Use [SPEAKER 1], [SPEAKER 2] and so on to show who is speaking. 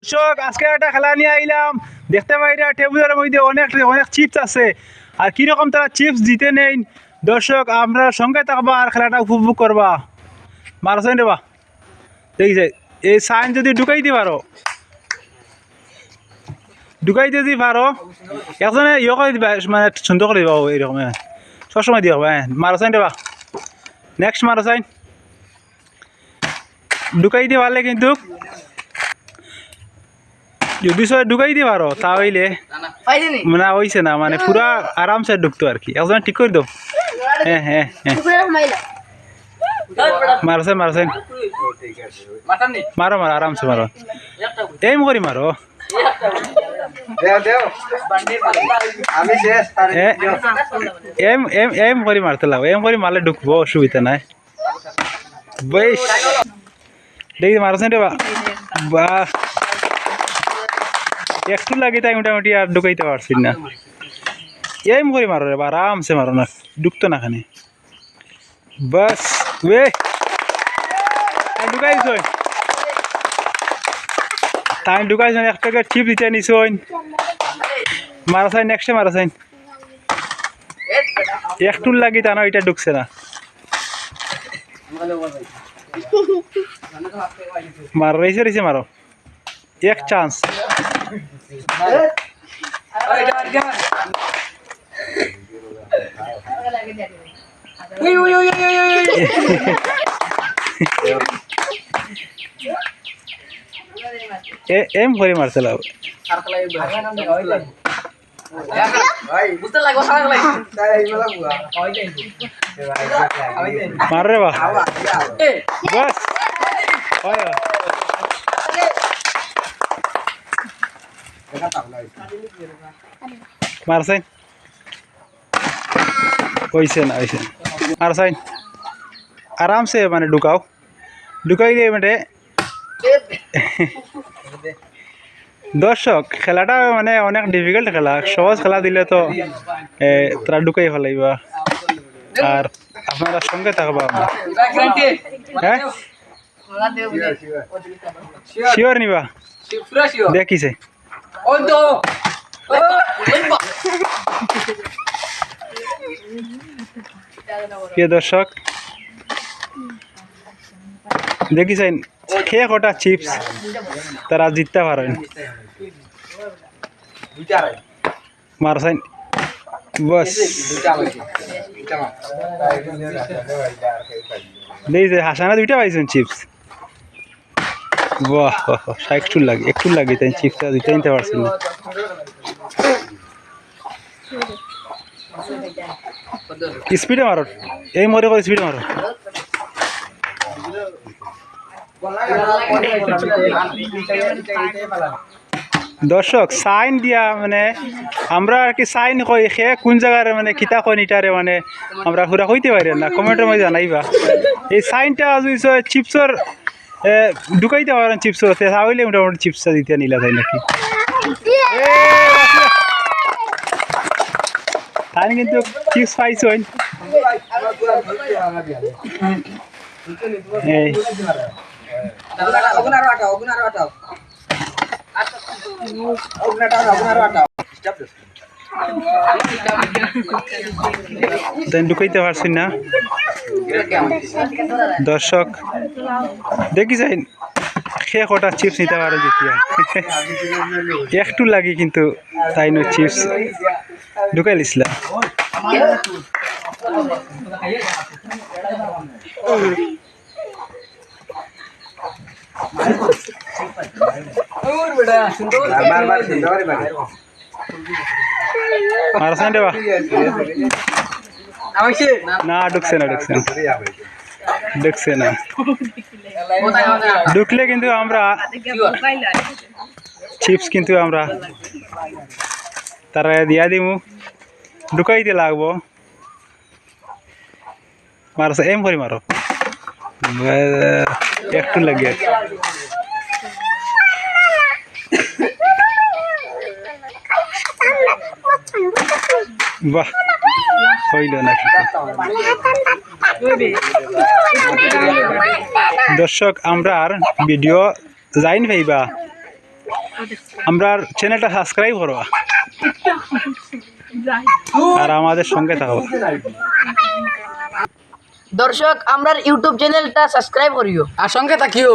[SPEAKER 1] দর্শক আজকে একটা খেলা নিয়ে আইলাম। দেখতে পাইরা টেবিলের মধ্যে অনেক অনেক চিপস আছে। আর কিরকম তারা চিপস জিতে নেই দর্শক আমরা সঙ্গে থাকবা আর খেলাটা উপভোগ করবা। মারছেন রে বা দেখি এই সাইন যদি ঢুকাইতে পারো একজনে ইয়ে করে দিবা মানে সুন্দর করে দিবা এইরকম সবসময় দিবা মারছেন রে বা নেক্সট মারছেন ঢুকাইতে পারলে কিন্তু যদি ঢুকাই দিতে পারো তাহলে না হয়েছে না মানে পুরা আরামসে ঢুকতো আর কি একজন ঠিক করে দাও। হ্যাঁ হ্যাঁ হ্যাঁ মারছেন মারো আরামসে মারো এম করি মারো এম এম এম করে মারতে লাগো এম করে মারলে ঢুকবো অসুবিধা নাই বেশ দেখি মারছেন রে বাহ একটু লাগে তাই মোটামুটি আর ঢুকাইতে পারছি না এম করে মারো রে আরামসে মারো না ঢুকতো না খানে বাস বে ঢুকাইছ তাই ঢুকাইছ এক প্যাকেট চিপ দিতে নিছ মারাসাইন নেক্সটে মারাসাইন একটু লাগি তা না এটা ঢুকছে না মারো রয়েছে মারো এক চান্স এম করে মারতে লাগ মার রে বাস মারছেন হয়েছে না মারছেন আরামসে মানে ঢুকাই দিয়ে মানে দর্শক খেলাটা মানে অনেক ডিফিকাল্ট খেলা সহজ খেলা দিলে তো তারা ঢুকাই ফেলাইবা আর আপনারা সঙ্গে থাকবা হ্যাঁ শিওর নিবা দেখিছে প্রিয় দর্শক দেখিছেন খেয়ে কটা চিপস তারা জিততে পারেন মারছেন বস দেখছে হাসানা দুইটা পাইছেন চিপস বাহ একটু লাগে তাই চিপসটা দিতে নিতে পারছেন না স্পিডে মারো এই মরে করে স্পিডে মারো দর্শক সাইন দিয়া মানে আমরা আর কি সাইন কই সে কোন জায়গার মানে কিতা কই নিটারে মানে আমরা পুরা কইতে পারি না কমেন্টের মধ্যে জানাইবা এই সাইনটা যদি চিপসর ঢুকাইতে পারেন চিপসর তাহলে মোটামুটি চিপসটা দিতে নিলা যায় নাকি তাই কিন্তু চিপস পাইছেন এই ঢুকাইতে পারছি না দর্শক দেখি যাই সে কটা চিপস নিতে পারে যেতিয়া একটু লাগে কিন্তু তাই ন চিপস ঢুকাই লিছিলাম মারছেন রে বা না ঢুকছে না ঢুকলে কিন্তু আমরা চিপস কিন্তু আমরা তারা দিয়া দিমু ঢুকাইতে লাগবো মারছে এম করে মারো একটু লাগে বাহ হইল নাকি দর্শক আমরা আর ভিডিও যাইন ভাইবা আমরা চ্যানেলটা সাবস্ক্রাইব করবা আর আমাদের সঙ্গে থাকবা।
[SPEAKER 2] দর্শক আমরা ইউটিউব চ্যানেলটা সাবস্ক্রাইব করিও
[SPEAKER 3] আর সঙ্গে থাকিও।